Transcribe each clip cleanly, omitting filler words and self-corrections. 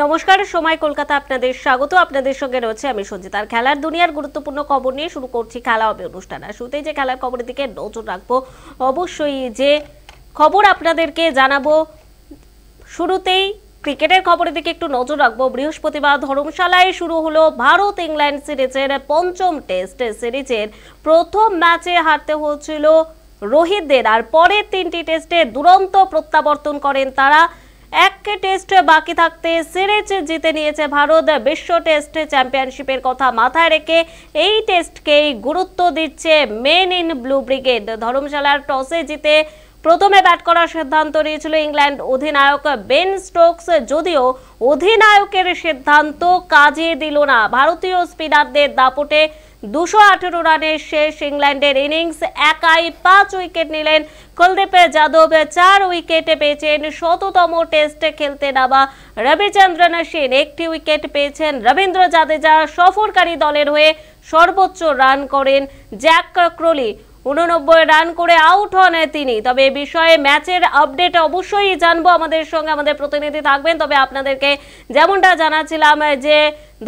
নমস্কার, সময় কলকাতা আপনাদের স্বাগত। আপনাদের সঙ্গে রয়েছে আমি সঞ্জিতা। আর খেলার দুনিয়ার গুরুত্বপূর্ণ খবর নিয়ে শুরু করছি খেলা হবে অনুষ্ঠান। আর শুরুতেই যে খেলার খবরের দিকে নজর রাখবো, অবশ্যই যে খবর আপনাদেরকে জানাবো, শুরুতেই ক্রিকেটের খবরের দিকে একটু নজর রাখবো। বৃহস্পতিবার ধর্মশালায় শুরু হলো ভারত ইংল্যান্ড সিরিজের পঞ্চম টেস্ট। সিরিজের প্রথম ম্যাচে হারতে হয়েছিল রোহিতদের, আর পরের তিনটি টেস্টে দুরন্ত প্রত্যাবর্তন করেন তারা। এক টেস্ট বাকি থাকতে সিরিজ জিতে নিয়েছে ভারত। বিশ্ব টেস্ট চ্যাম্পিয়নশিপের কথা মাথায় রেখে এই টেস্টকেই গুরুত্ব দিচ্ছে মেন ইন ব্লু ব্রিগেড। ধর্মশালার টসে জিতে প্রথমে ব্যাট করার সিদ্ধান্ত নিয়েছিল ইংল্যান্ড অধিনায়ক বেন স্টোকস, যদিও অধিনায়কের সিদ্ধান্ত কাজে দিল না। ভারতীয় স্পিনারদের দাপটে 218 রানের শেষ ইংল্যান্ডের ইনিংস। একাই 5 উইকেট নিলেন কুলদীপ যাদব। 4 উইকেট পেয়েছেন শততম টেস্টে খেলতে নামা রবিচন্দ্রন অশ্বিন। 1টি উইকেট পেয়েছেন রবীন্দ্র জাদেজা। সফরকারী দলের হয়ে সর্বোচ্চ রান করেন জ্যাক ক্রলি, 89 রান করে আউট হন তিনি। তবে এ বিষয়ে ম্যাচের আপডেট অবশ্যই জানবো, আমাদের সঙ্গে আমাদের প্রতিনিধি থাকবেন। তবে আপনাদেরকে যেমনটা জানাচ্ছিলাম যে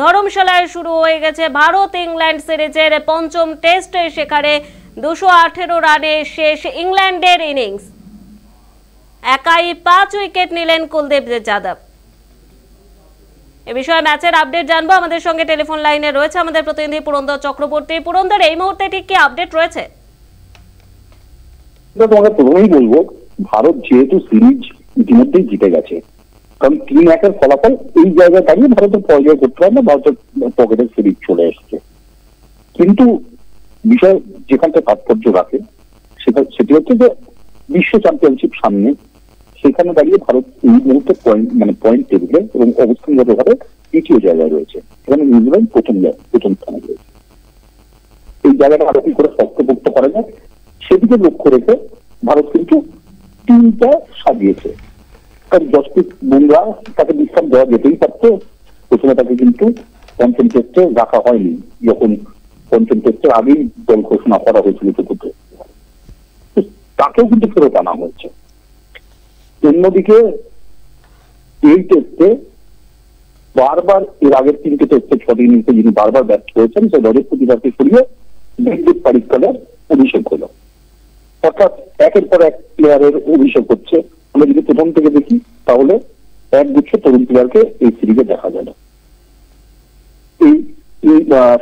ধর্মশালায় শুরু হয়ে গেছে ভারত ইংল্যান্ড সিরিজের পঞ্চম টেস্ট। সেখানে 218 রানে শেষ ইংল্যান্ডের ইনিংস। একাই 5 উইকেট নিলেন কুলদীপ যাদব। এ বিষয়ে ম্যাচের আপডেট জানবো, আমাদের সঙ্গে টেলিফোন লাইনে রয়েছে আমাদের প্রতিনিধি পুরন্দর চক্রবর্তী। পুরন্দর, এই মুহূর্তে ঠিক কি আপডেট রয়েছে? তোমাকে প্রথমেই বলবো, ভারত যেহেতু সিরিজ ইতিমধ্যেই জিতে গেছে, কারণ 3-1 ফলাফল এই জায়গায় দাঁড়িয়ে ভারতের পরাজয় করতে পারে না, ভারতের পকেটের সিরিজ চলে এসছে। কিন্তু বিষয় যেখানটা তাৎপর্য রাখে সেটি হচ্ছে যে বিশ্ব চ্যাম্পিয়নশিপ সামনে, সেখানে দাঁড়িয়ে ভারত এই মুহূর্তে পয়েন্ট টেবিলে এবং অবস্থানগতভাবে তৃতীয় জায়গায় রয়েছে। এখানে নিউজিল্যান্ড প্রথম স্থানে রয়েছে। এই জায়গাটা আরো কি করে শক্তপোক্ত করা যায় সেদিকে লক্ষ্য রেখে ভারত কিন্তু টিমটা সাজিয়েছে। কারণ জসপ্রীত বুমরা তাকে বিশ্রাম দেওয়া যেতেই পারত, প্রথমে তাকে কিন্তু পঞ্চম টেস্টে রাখা হয়নি, যখন পঞ্চম টেস্টের আগেই দল ঘোষণা করা হয়েছিল চতুর্থে, তাকেও কিন্তু ফেরত আনা হয়েছে। অন্যদিকে এই টেস্টে বারবার এর আগের 3টে টেস্টে 6 ইনিংসে যিনি বারবার ব্যর্থ হয়েছেন সেই রজত পাটিদারকে সরিয়ে দেবদূত পাডিক্কলের অভিষেক হলো। অর্থাৎ একের পর এক প্লেয়ারের অভিষেক হচ্ছে। আমরা যদি প্রথম থেকে দেখি তাহলে একগুচ্ছ তরুণ প্লেয়ারকে এই সিরিজে দেখা গেল। এই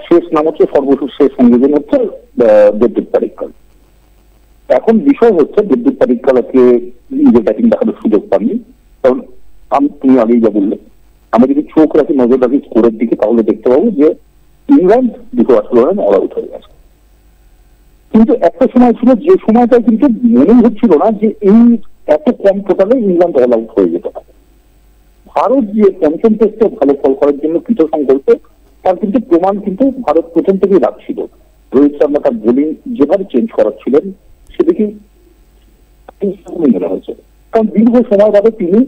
শেষ নাম হচ্ছে, সর্বশেষ সংযোজন হচ্ছে দেবদূত পাডিক্কল। এখন বিষয় হচ্ছে দেবদূত পাডিক্কলকে নিজের ব্যাটিং দেখানোর সুযোগ পাননি, কারণ তুমি আগেই যা বললে, আমরা যদি চোখ রাখি, নজর রাখি স্কোরের দিকে, তাহলে দেখতে পাবো যে ইংল্যান্ড 218 রান অল আউট হয়ে গেছে। কিন্তু একটা সময় ছিল যে সময়টা কিন্তু মনেই হচ্ছিল না যে এই এত কম টোটালে ইংল্যান্ড অল আউট হয়ে যেতে পারে। ভারত যে পঞ্চম টেস্টে ভালো ফল করার জন্য কৃত সংকল্প, তার কিন্তু প্রমাণ কিন্তু ভারত প্রথম থেকেই রাখছিল। রোহিত শর্মা তার বোলিং যেভাবে চেঞ্জ করাচ্ছিলেন সেদিকে মনে হয়েছে, কারণ দীর্ঘ সময় ধরে তিনি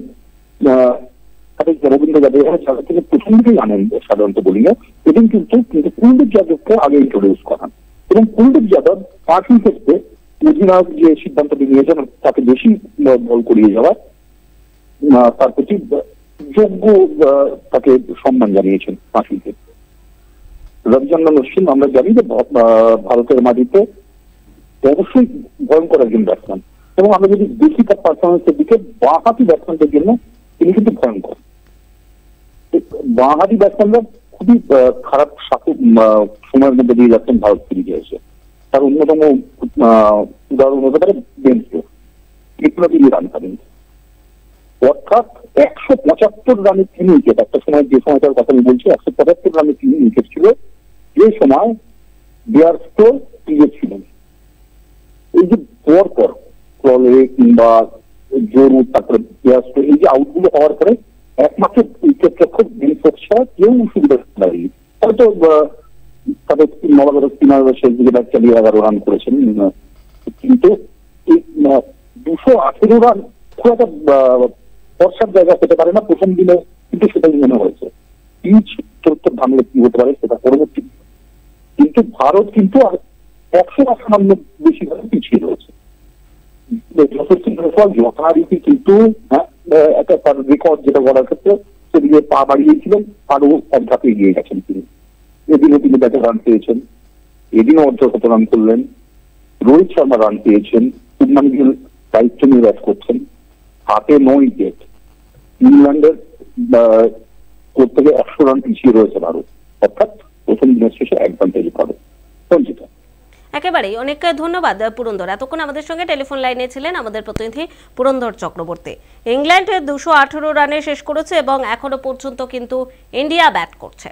রবীন্দ্র যাদব থেকে প্রথম থেকেই আনেন সাধারণত বোলিংয়ে, এবং কিন্তু কুলদীপ যাদবকে আগে ইন্ট্রোডিউস করান। এবং কুলদীপ যাদব 5 উইকেটে অধিনায়ক যে সিদ্ধান্তটি নিয়েছেন তাকে বেশি বল করিয়ে যাওয়ার, তার প্রতি যোগ্য তাকে সম্মান জানিয়েছেন 5 উইকেট। রবিচন্দ্রন অশ্বিন আমরা জানি যে ভারতের মাটিতে অবশ্যই ভয়ঙ্কর একজন ব্যাটসম্যান, এবং আমরা যদি দেখি তার পারফরমেন্সের দিকে, বাঁহাতি ব্যাটসম্যানদের জন্য তিনি কিন্তু ভয়ঙ্কর। বাঁহাতি ব্যাটসম্যানরা খুবই খারাপ সময়ের মধ্যে দিয়ে যাচ্ছেন ভারত সিরিজে এসে। তার অন্যতম উদাহরণ হতে পারে বেন স্টোকস, বিপ্লবী রান করেন। অর্থাৎ 175 রানে 3 উইকেট, একটা সময় যে সময়টার কথা আমি বলছি 175 রানে 3 উইকেট ছিল, যে সময় বেয়ারস্টো ক্রিকেট ছিলেন। এই যে পর ক্রলে কিংবা জরুর, তারপরে বেয়ারস্টো, এই যে আউটগুলো হওয়ার পরে একমাত্র উইকেট রক্ষক বেন স্টোকস ছাড়া কেউ সুবিধা পায়নি। হয়তো তাদের নবাগত স্পিনার শেষ দিকে ব্যাট চালিয়ে 11 রান করেছেন, কিন্তু এই 218 রান খুব একটা বর্ষার জায়গা হতে পারে না প্রথম দিনে, কিন্তু সেটাই মনে হয়েছে। পিচ চরিত্র ভাঙলে কি হতে পারে সেটা পরবর্তী। কিন্তু ভারত কিন্তু 100 রান বেশি ভাবে পিছিয়ে রয়েছে। যথারীতি কিন্তু একটা রেকর্ড যেটা করার ক্ষেত্রে সেদিকে পা বাড়িয়েছিলেন, আরো এক ধাপে এগিয়ে গেছেন তিনি। এদিনও তিনি ব্যাটে রান পেয়েছেন, এদিনও অর্ধশত রান করলেন। রোহিত শর্মা রান পেয়েছেন, শুভমান গিল দায়িত্ব নিয়ে ব্যাট করছেন। হাতে 9 উইকেট, ইংল্যান্ডের কোর্ট থেকে 100 রান পিছিয়ে রয়েছে ভারত, অর্থাৎ প্রথম দিনের শেষে অ্যাডভান্টেজ পাবে সঞ্চিতা। একেবারেই অনেক ধন্যবাদ পুরন্দর। এতক্ষণ আমাদের সঙ্গে টেলিফোন লাইনে ছিলেন আমাদের প্রতিনিধি পুরন্দর চক্রবর্তী। ইংল্যান্ড 218 রানে শেষ করেছে এবং এখনো পর্যন্ত কিন্তু ইন্ডিয়া ব্যাট করছে।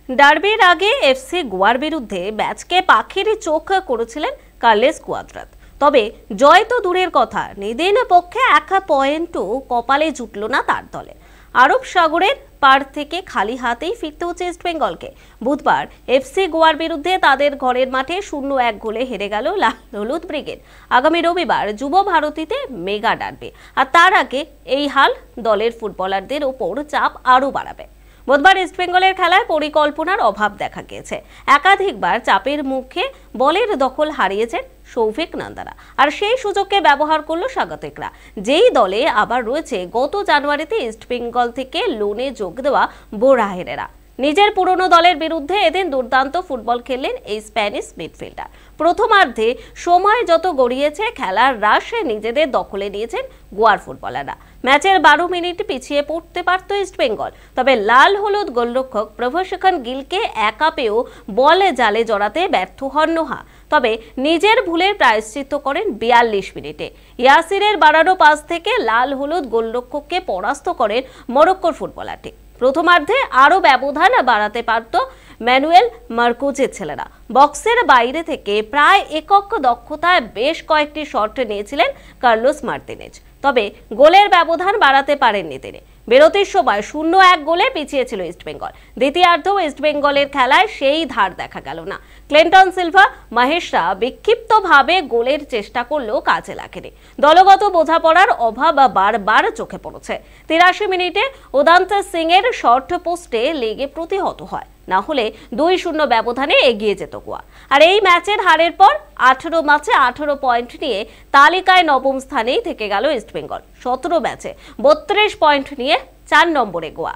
ডার্বির আগে এফসি গোয়ার বিরুদ্ধে ম্যাচকে পাখির চোখ করেছিলেন কার্লোস কুয়াদ্রাত। তবে জয় তো দূরের কথা, নিদেন পক্ষে 1 পয়েন্টও কপালে জুটল না তার দলে। আরব সাগরের পার থেকে খালি হাতেই ফিরতে হচ্ছে ইস্টবেঙ্গলকে। বুধবার এফসি গোয়ার বিরুদ্ধে তাদের ঘরের মাঠে 0-1 গোলে হেরে গেল লাল হলুদ ব্রিগেড। আগামী রবিবার যুব ভারতীতে মেগা ডার্বি, আর তার আগে এই হাল দলের ফুটবলারদের ওপর চাপ আরও বাড়াবে। বুধবার ইস্টবেঙ্গলের খেলায় পরিকল্পনার অভাব দেখা গিয়েছে। একাধিকবার চাপের মুখে বলের দখল হারিয়েছেন সৌভিক নন্দারা, আর সেই সুযোগকে ব্যবহার করলো স্বাগতিকরা। যেই দলে আবার রয়েছে গত জানুয়ারিতে ইস্টবেঙ্গল থেকে লোনে যোগ দেওয়া বোরাহেরেরা। নিজের পুরনো দলের বিরুদ্ধে এদিন দুর্দান্ত ফুটবল খেললেন এই স্প্যানিশ মিডফিল্ডার। প্রথমার্ধে সময় যত গড়িয়েছে খেলার রাশে নিজেদের দখলে নিয়েছেন গোয়ার ফুটবলাররা। ম্যাচের 12 মিনিট পিছিয়ে পড়তে পারত ইস্টবেঙ্গল, তবে লাল হলুদ গোলরক্ষক প্রভাশেখান গিলকে একা পেয়েও বলে জালে জড়াতে ব্যর্থ হন নোহা। তবে নিজের ভুলের প্রায়শ্চিত্ত করেন 42 মিনিটে। ইয়াসিরের বাড়ানো পাস থেকে লাল হলুদ গোলরক্ষককে পরাস্ত করেন মরক্কোর ফুটবলারটি। প্রথমার্ধে আরও ব্যবধান বাড়াতে পারত ম্যানুয়েল মার্কোজের ছেলেরা। বক্সের বাইরে থেকে প্রায় একক দক্ষতায় বেশ কয়েকটি শট নিয়েছিলেন কার্লোস মার্তিনেজ, তবে গোলের ব্যবধান বাড়াতে পারেননি তিনি। বিরতির সময় 0-1 গোলে পিছিয়ে ছিল ইস্টবেঙ্গল। দ্বিতীয়ার্ধেও ইস্টবেঙ্গলের খেলায় সেই ধার দেখা গেল না। ক্লিন্টন সিলভা, মহেশরা বিক্ষিপ্তভাবে গোলের চেষ্টা করলেও কাজে লাগেনি। দলগত বোঝাপড়ার অভাব বারবার চোখে পড়েছে। 83 মিনিটে উদান্ত সিং এর শর্ট পোস্টে লেগে প্রতিহত হয়, না হলে 2-0 ব্যবধানে এগিয়ে যেত গোয়া। আর এই ম্যাচের হারের পর 18 ম্যাচে 18 পয়েন্ট নিয়ে তালিকায় নবম স্থানেই থেকে গেল ইস্টবেঙ্গল। 17 ম্যাচে 32 পয়েন্ট নিয়ে 4 নম্বরে গোয়া।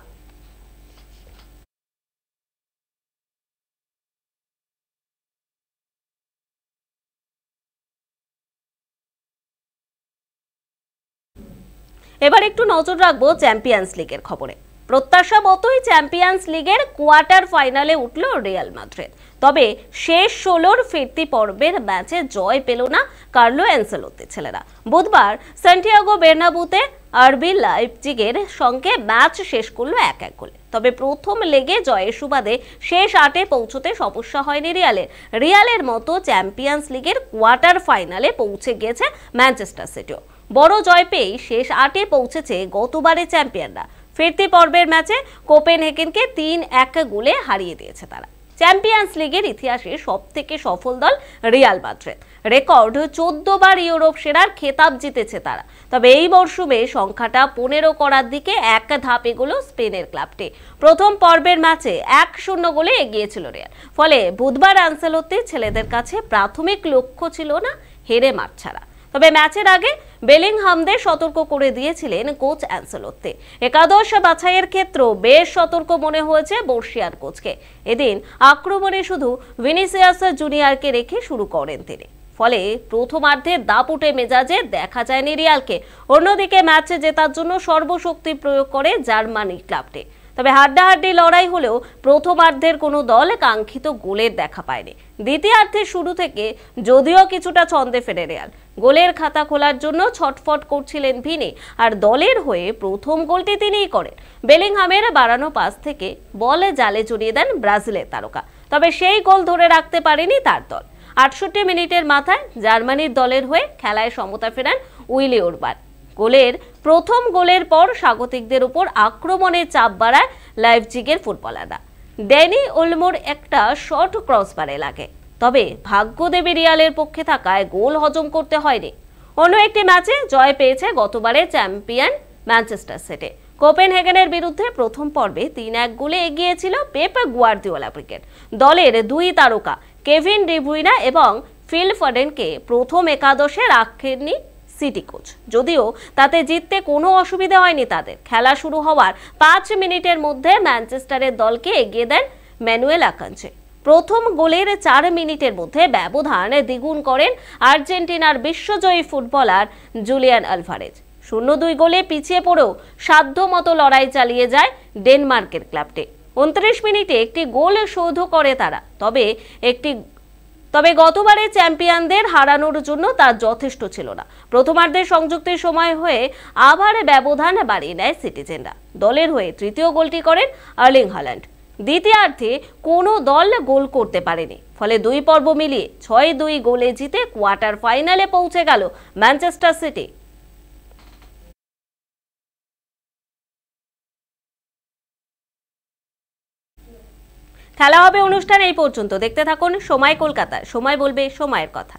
এবার একটু নজর রাখবো চ্যাম্পিয়ন্স লিগের খবরে। প্রত্যাশা মতোই চ্যাম্পিয়ন্স লিগের কোয়ার্টার ফাইনালে উঠল রিয়াল মাদ্রিদ। তবে শেষ 16র ফিরতি পর্বের ম্যাচে জয় পেল না কার্লো অ্যানসেলোত্তির ছেলেরা। বুধবার সান্টিয়াগো বের্নাবুতে আরবি লাইপজিগের সঙ্গে ম্যাচ শেষ করলো 1-1 গোলে। তবে প্রথম লেগে জয়ের সুবাদে শেষ 8-এ পৌঁছতে সমস্যা হয়নি রিয়ালের। রিয়ালের মতো চ্যাম্পিয়ন্স লিগের কোয়ার্টার ফাইনালে পৌঁছে গিয়েছে ম্যানচেস্টার সিটিও। বড় জয় পেয়েই শেষ 8-এ পৌঁছেছে গতবারের চ্যাম্পিয়নরা। ফিরতি পর্বের ম্যাচে কোপেনহেগেনকে 3-1 গোলে হারিয়ে দিয়েছে তারা। চ্যাম্পিয়ন্স লিগের ইতিহাসে সবথেকে সফল দল রিয়াল মাদ্রিদ। রেকর্ড 14 বার ইউরোপ সেরার খেতাব জিতেছে তারা। তবে এই মরশুমে সংখ্যাটা 15 করার দিকে এক ধাপ এগোলো স্পেনের ক্লাবটি। প্রথম পর্বের ম্যাচে 1-0 গোলে এগিয়েছিল রিয়াল। ফলে বুধবার আনসেলোত্তির ছেলেদের কাছে প্রাথমিক লক্ষ্য ছিল না হেরে মাঠ ছাড়া। তবে ম্যাচের আগে বেলিংহামদের সতর্ক করে দিয়েছিলেন কোচ অ্যানসেলোত্তি। একাদশ বাছাইয়ের ক্ষেত্রেও বেশ সতর্ক মনে হয়েছে বর্ষিয়ান কোচকে। এদিন আক্রমণে শুধু ভিনিসিয়াস জুনিয়রকে রেখে শুরু করেন তিনি। ফলে প্রথমার্ধে দাপুটে মেজাজে দেখা যায়নি রিয়ালকে। অন্যদিকে ম্যাচে জেতার জন্য সর্বশক্তি প্রয়োগ করে জার্মানি ক্লাবটি। তবে হাড্ডাহাড্ডি লড়াই হলেও প্রথমার্ধের কোনো দল কাঙ্ক্ষিত গোলের দেখা পায়নি। দ্বিতীয়ার্ধের শুরু থেকে যদিও কিছুটা ছন্দে ফেরে রিয়াল, গোলের খাতা খোলার জন্য ছটফট করছিলেন ভিনি, আর দলের হয়ে প্রথম গোলটি তিনিই করেন। বেলিংহামের বাড়ানো পাস থেকে বলে জালে জড়িয়ে দেন ব্রাজিলের তারকা। তবে সেই গোল ধরে রাখতে পারেনি তার দল। 68 মিনিটের মাথায় জার্মানির দলের হয়ে খেলায় সমতা ফেরান উইলি ওরবান। প্রথম গোলের পর স্বাগতিকদের উপর আক্রমণের চাপ বাড়ায় লাইপজিগের ফুটবলাররা। ড্যানি ওলমোর একটা শর্ট ক্রসবারে লাগে, তবে ভাগ্যদেবী রিয়ালের পক্ষে থাকায় গোল হজম করতে হয়নি। অন্য একটি ম্যাচে জয় পেয়েছে গতবারের চ্যাম্পিয়ন ম্যানচেস্টার সিটি। কোপেনহেগেনের বিরুদ্ধে প্রথম পর্বে 3-1 গোলে এগিয়েছিল পেপ গুয়ার্দিওলা ব্রিগেড। দলের 2 তারকা কেভিন ডি ব্রুইনা এবং ফিল ফডেনকে প্রথম একাদশে রাখেননি সিটি কোচ। যদিও তাতে জিততে কোনো অসুবিধা হয়নি তাদের। খেলা শুরু হওয়ার 5 মিনিটের মধ্যে ম্যানচেস্টারের দলকে এগিয়ে দেন ম্যানুয়েল আকাঞ্চে। প্রথম গোলের 4 মিনিটের মধ্যে ব্যবধান দ্বিগুণ করেন আর্জেন্টিনার বিশ্বজয়ী ফুটবলার জুলিয়ান আলভারেজ। 0-2 গোলে পিছিয়ে পড়েও সাধ্যমতো লড়াই চালিয়ে যায় ডেনমার্কের ক্লাবটি। 29 মিনিটে একটি গোল শোধ করে তারা। তবে গতবারে চ্যাম্পিয়নদের হারানোর জন্য তা যথেষ্ট ছিল না। প্রথমার্ধে সংযুক্তির সময় হয়ে আবার ব্যবধান বাড়িয়ে নেয় সিটিজেনরা। দলের হয়ে তৃতীয় গোলটি করেন আর্লিং হাল্যান্ড। দ্বিতীয়ার্ধে কোনো দল গোল করতে পারেনি, ফলে 2 পর্ব মিলিয়ে 6-2 গোলে জিতে কোয়ার্টার ফাইনালে পৌঁছে গেল ম্যানচেস্টার সিটি। খেলা হবে অনুষ্ঠান এই পর্যন্ত। দেখতে থাকুন সময় কলকাতা। সময় বলবে সময়ের কথা।